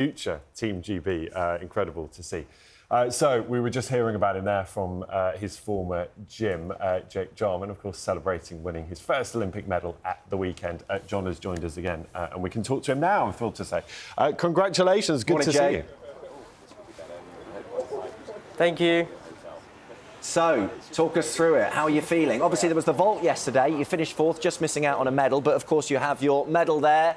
future Team GB. Incredible to see. So we were just hearing about him there from his former gym, Jake Jarman, of course, celebrating winning his first Olympic medal at the weekend. John has joined us again, and we can talk to him now, I'm thrilled to say. Congratulations, good to see you. Thank you. So, talk us through it. How are you feeling? Obviously, there was the vault yesterday. You finished fourth, just missing out on a medal. But, of course, you have your medal there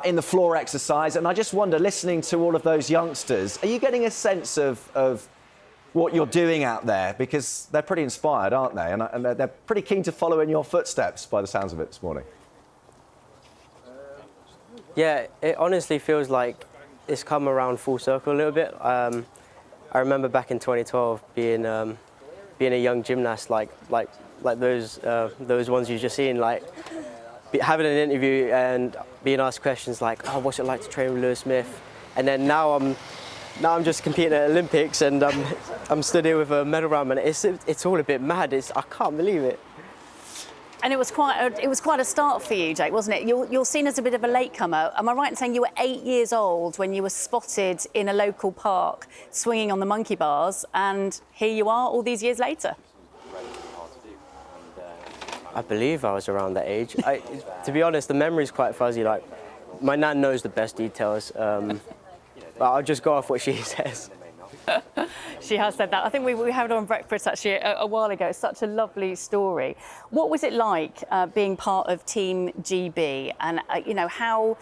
in the floor exercise. And I just wonder, listening to all of those youngsters, are you getting a sense of what you're doing out there? Because they're pretty inspired, aren't they? And they're pretty keen to follow in your footsteps, by the sounds of it this morning. Yeah, it honestly feels like it's come around full circle a little bit. I remember back in 2012 being a young gymnast, like those ones you've just seen, like having an interview and being asked questions like, "Oh, what's it like to train with Lewis Smith?" And then now I'm just competing at Olympics and I'm stood here with a medal round, and it's all a bit mad. I can't believe it. And it was quite a start for you, Jake, wasn't it? You're seen as a bit of a latecomer. Am I right in saying you were 8 years old when you were spotted in a local park swinging on the monkey bars, and here you are all these years later? I believe I was around that age. To be honest, the memory's quite fuzzy. Like, my nan knows the best details, but I'll just go off what she says. She has said that. I think we had it on breakfast actually a while ago. It's such a lovely story. What was it like being part of Team GB, and you know, how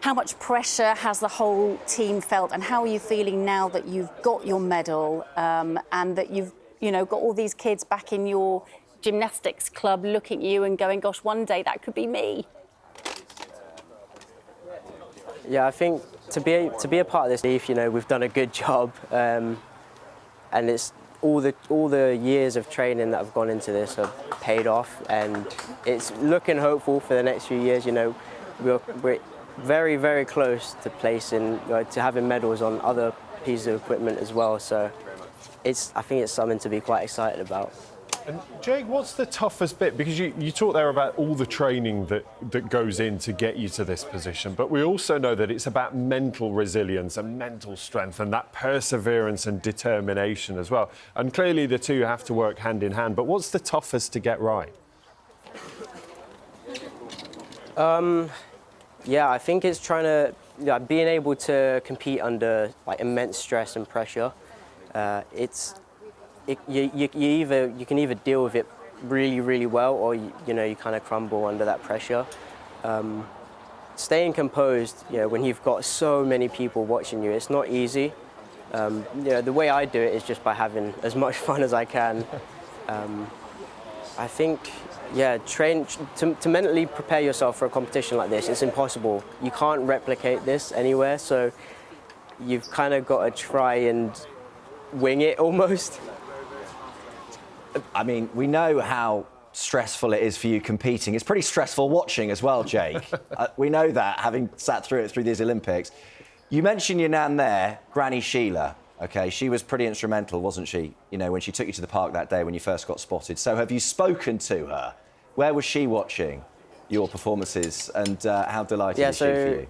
much pressure has the whole team felt, and how are you feeling now that you've got your medal and that you've got all these kids back in your gymnastics club looking at you and going, "Gosh, one day that could be me." Yeah, I think to be a part of this, we've done a good job, and it's all the years of training that have gone into this have paid off, and it's looking hopeful for the next few years. We're very, very close to placing, to having medals on other pieces of equipment as well. So I think it's something to be quite excited about. And Jake, what's the toughest bit? Because you talked there about all the training that goes in to get you to this position, but we also know that it's about mental resilience and mental strength and that perseverance and determination as well. And clearly the two have to work hand in hand, but what's the toughest to get right? Yeah, I think it's being able to compete under like immense stress and pressure. You can either deal with it really, really well, or you kind of crumble under that pressure. Staying composed, when you've got so many people watching you, it's not easy. The way I do it is just by having as much fun as I can. I think, train to mentally prepare yourself for a competition like this. It's impossible. You can't replicate this anywhere, so you've kind of got to try and wing it almost. I mean, we know how stressful it is for you competing. It's pretty stressful watching as well, Jake. We know that, having sat through it through these Olympics. You mentioned your nan there, Granny Sheila. OK, she was pretty instrumental, wasn't she, when she took you to the park that day when you first got spotted. So have you spoken to her? Where was she watching your performances, and how delighted is she for you?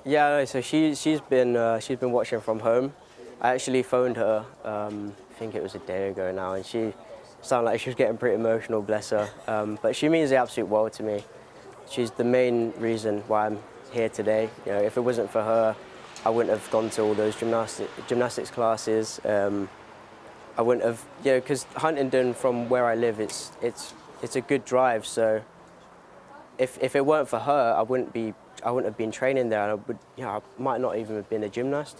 Yeah, so she's been watching from home. I actually phoned her, I think it was a day ago now, and she sounded like she was getting pretty emotional, bless her. But she means the absolute world to me. She's the main reason why I'm here today. If it wasn't for her, I wouldn't have gone to all those gymnastics classes. I wouldn't have, because Huntingdon, from where I live, it's a good drive. So if it weren't for her, I wouldn't have been training there, and I might not even have been a gymnast.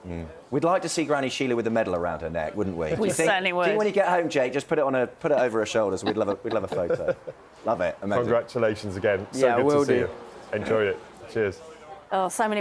Mm. We'd like to see Granny Sheila with a medal around her neck, wouldn't we? We certainly would. Do you think when you get home, Jake, just put it over her shoulders? We'd love a photo. Love it. Amazing. Congratulations again. So good to see you. Enjoyed it. Cheers. Oh, so many